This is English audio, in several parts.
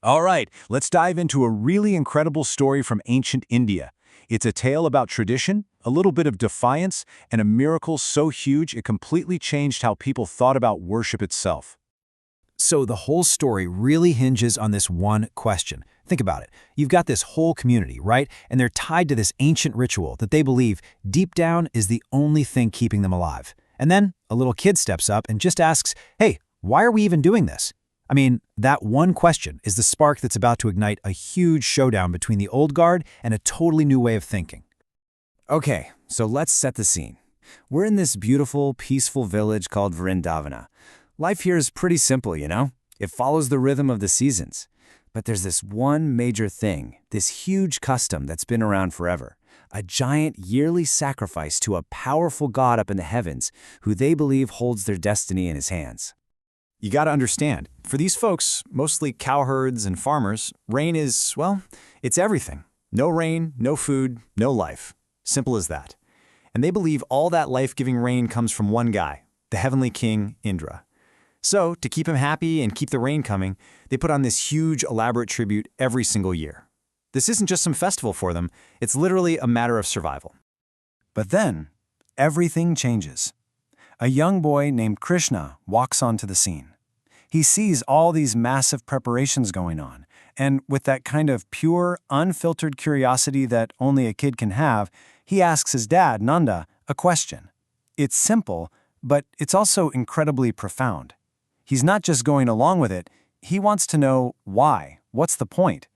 All right, let's dive into a really incredible story from ancient India. It's a tale about tradition, a little bit of defiance, and a miracle so huge it completely changed how people thought about worship itself. So the whole story really hinges on this one question. Think about it. You've got this whole community, right? And they're tied to this ancient ritual that they believe deep down is the only thing keeping them alive. And then a little kid steps up and just asks, hey, why are we even doing this? I mean, that one question is the spark that's about to ignite a huge showdown between the old guard and a totally new way of thinking. Okay, so let's set the scene. We're in this beautiful, peaceful village called Vindavana. Life here is pretty simple, you know? It follows the rhythm of the seasons. But there's this one major thing, this huge custom that's been around forever. A giant yearly sacrifice to a powerful god up in the heavens who they believe holds their destiny in his hands. You gotta understand, for these folks, mostly cowherds and farmers, rain is, well, it's everything. No rain, no food, no life. Simple as that. And they believe all that life-giving rain comes from one guy, the heavenly king, Indra. So, to keep him happy and keep the rain coming, they put on this huge, elaborate tribute every single year. This isn't just some festival for them, it's literally a matter of survival. But then, everything changes. A young boy named Krishna walks onto the scene. He sees all these massive preparations going on, and with that kind of pure, unfiltered curiosity that only a kid can have, he asks his dad, Nanda, a question. It's simple, but it's also incredibly profound. He's not just going along with it, he wants to know why, what's the point?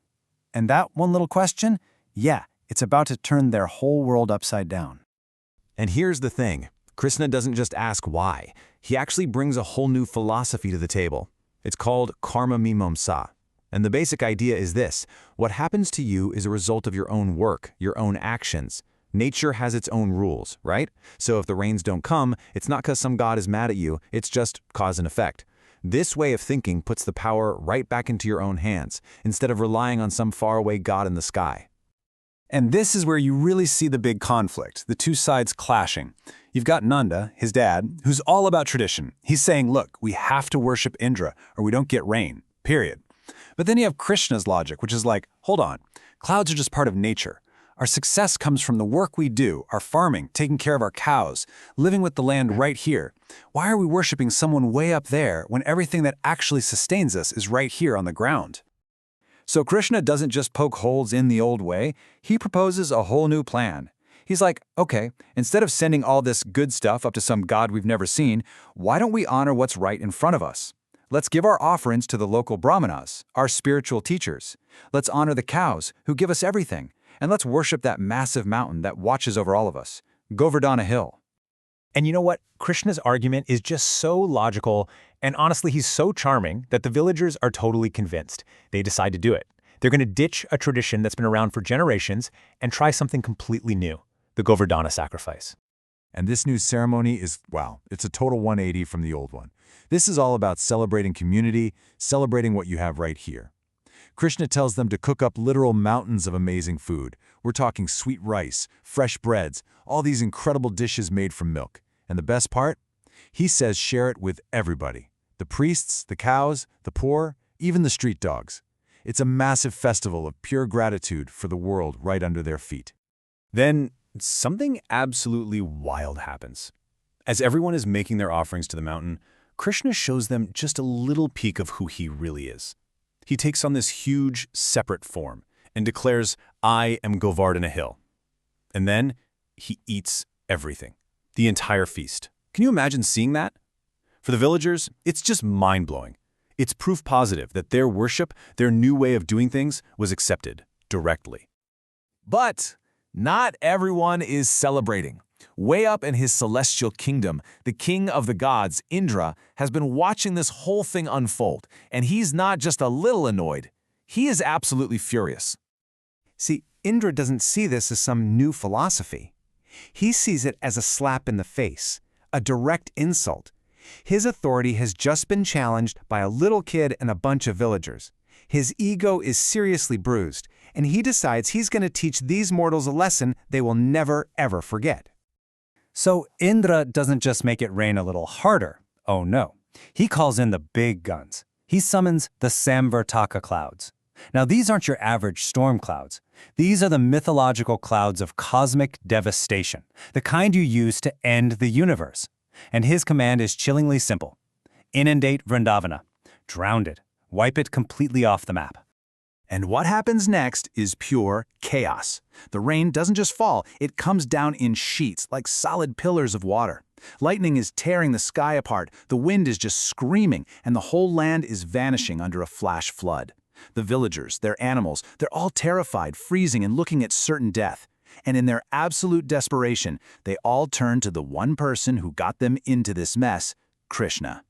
And that one little question, yeah, it's about to turn their whole world upside down. And here's the thing, Krishna doesn't just ask why, he actually brings a whole new philosophy to the table. It's called karma mimamsa. And the basic idea is this, what happens to you is a result of your own work, your own actions. Nature has its own rules, right? So if the rains don't come, it's not because some god is mad at you, it's just cause and effect. This way of thinking puts the power right back into your own hands, instead of relying on some faraway god in the sky. And this is where you really see the big conflict, the two sides clashing. You've got Nanda, his dad, who's all about tradition. He's saying, look, we have to worship Indra, or we don't get rain, period. But then you have Krishna's logic, which is like, hold on, clouds are just part of nature. Our success comes from the work we do, our farming, taking care of our cows, living with the land right here. Why are we worshiping someone way up there when everything that actually sustains us is right here on the ground? So Krishna doesn't just poke holes in the old way, he proposes a whole new plan. He's like, okay, instead of sending all this good stuff up to some god we've never seen, why don't we honor what's right in front of us? Let's give our offerings to the local brahmanas, our spiritual teachers. Let's honor the cows who give us everything. And let's worship that massive mountain that watches over all of us, Govardhana Hill. And you know what? Krishna's argument is just so logical, and honestly, he's so charming that the villagers are totally convinced. They decide to do it. They're going to ditch a tradition that's been around for generations and try something completely new, the Govardhana sacrifice. And this new ceremony is, wow, it's a total 180 from the old one. This is all about celebrating community, celebrating what you have right here. Krishna tells them to cook up literal mountains of amazing food. We're talking sweet rice, fresh breads, all these incredible dishes made from milk. And the best part? He says share it with everybody. The priests, the cows, the poor, even the street dogs. It's a massive festival of pure gratitude for the world right under their feet. Then something absolutely wild happens. As everyone is making their offerings to the mountain, Krishna shows them just a little peek of who he really is. He takes on this huge, separate form and declares, I am Govardhana Hill. And then he eats everything, the entire feast. Can you imagine seeing that? For the villagers, it's just mind-blowing. It's proof positive that their worship, their new way of doing things, was accepted directly. But not everyone is celebrating. Way up in his celestial kingdom, the king of the gods, Indra, has been watching this whole thing unfold, and he's not just a little annoyed. He is absolutely furious. See, Indra doesn't see this as some new philosophy. He sees it as a slap in the face, a direct insult. His authority has just been challenged by a little kid and a bunch of villagers. His ego is seriously bruised, and he decides he's going to teach these mortals a lesson they will never, ever forget. So Indra doesn't just make it rain a little harder. Oh no. He calls in the big guns. He summons the Samvartaka clouds. Now, these aren't your average storm clouds. These are the mythological clouds of cosmic devastation, the kind you use to end the universe. And his command is chillingly simple. Inundate Vindavana. Drown it. Wipe it completely off the map. And what happens next is pure chaos. The rain doesn't just fall, it comes down in sheets like solid pillars of water. Lightning is tearing the sky apart, the wind is just screaming, and the whole land is vanishing under a flash flood. The villagers, their animals, they're all terrified, freezing, and looking at certain death. And in their absolute desperation, they all turn to the one person who got them into this mess, Krishna.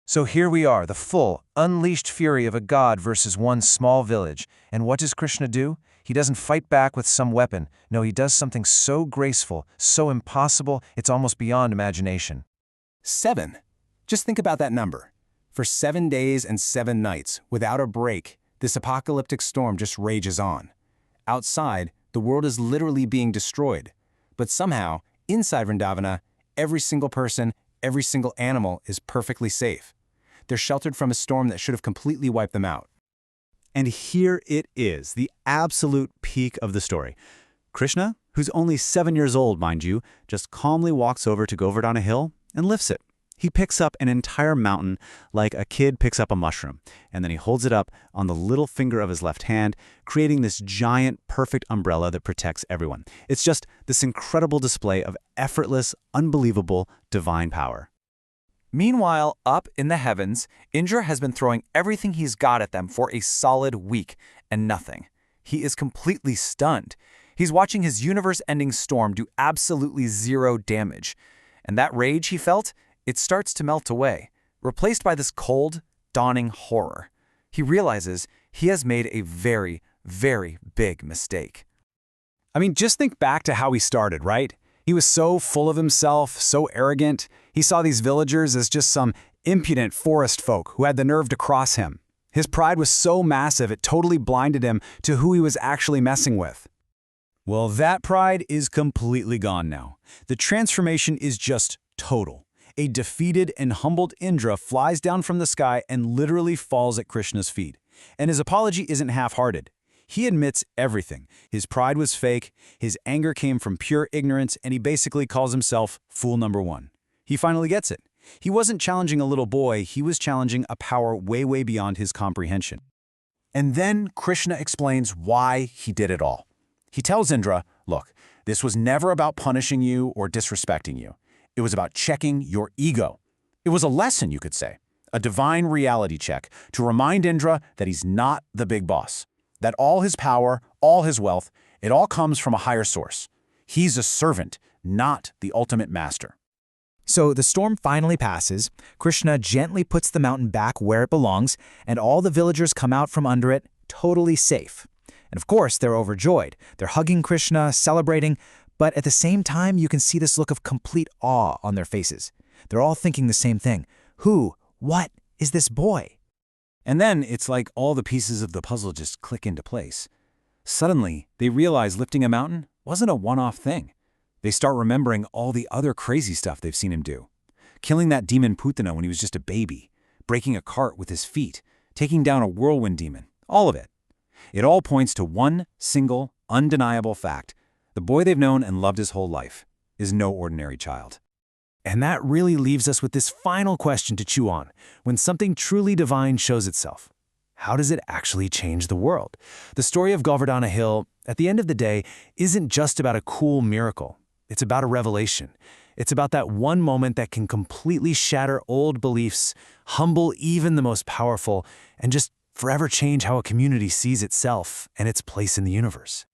So here we are, the full, unleashed fury of a god versus one small village. And what does Krishna do? He doesn't fight back with some weapon. No, he does something so graceful, so impossible, it's almost beyond imagination. 7. Just think about that number. For 7 days and 7 nights, without a break, this apocalyptic storm just rages on. Outside, the world is literally being destroyed. But somehow, inside Vindavana, every single person, every single animal is perfectly safe. They're sheltered from a storm that should have completely wiped them out. And here it is, the absolute peak of the story. Krishna, who's only 7 years old, mind you, just calmly walks over to Govardhana hill and lifts it. He picks up an entire mountain like a kid picks up a mushroom, and then he holds it up on the little finger of his left hand, creating this giant, perfect umbrella that protects everyone. It's just this incredible display of effortless, unbelievable, divine power. Meanwhile, up in the heavens, Indra has been throwing everything he's got at them for a solid week, and nothing. He is completely stunned. He's watching his universe-ending storm do absolutely zero damage. And that rage he felt, it starts to melt away, replaced by this cold, dawning horror. He realizes he has made a very, very big mistake. I mean, just think back to how he started, right? He was so full of himself, so arrogant. He saw these villagers as just some impudent forest folk who had the nerve to cross him. His pride was so massive it totally blinded him to who he was actually messing with. Well, that pride is completely gone now. The transformation is just total. A defeated and humbled Indra flies down from the sky and literally falls at Krishna's feet. And his apology isn't half-hearted. He admits everything. His pride was fake, his anger came from pure ignorance, and he basically calls himself fool number 1. He finally gets it. He wasn't challenging a little boy, he was challenging a power way, way beyond his comprehension. And then Krishna explains why he did it all. He tells Indra, look, this was never about punishing you or disrespecting you. It was about checking your ego. It was a lesson, you could say, a divine reality check to remind Indra that he's not the big boss, that all his power, all his wealth, it all comes from a higher source. He's a servant, not the ultimate master. So the storm finally passes, Krishna gently puts the mountain back where it belongs, and all the villagers come out from under it, totally safe. And of course, they're overjoyed. They're hugging Krishna, celebrating, but at the same time, you can see this look of complete awe on their faces. They're all thinking the same thing. Who, what is this boy? And then it's like all the pieces of the puzzle just click into place. Suddenly, they realize lifting a mountain wasn't a one-off thing. They start remembering all the other crazy stuff they've seen him do. Killing that demon Putana when he was just a baby, breaking a cart with his feet, taking down a whirlwind demon, all of it. It all points to one single, undeniable fact. The boy they've known and loved his whole life is no ordinary child. And that really leaves us with this final question to chew on. When something truly divine shows itself, how does it actually change the world? The story of Govardhana Hill, at the end of the day, isn't just about a cool miracle. It's about a revelation. It's about that one moment that can completely shatter old beliefs, humble even the most powerful, and just forever change how a community sees itself and its place in the universe.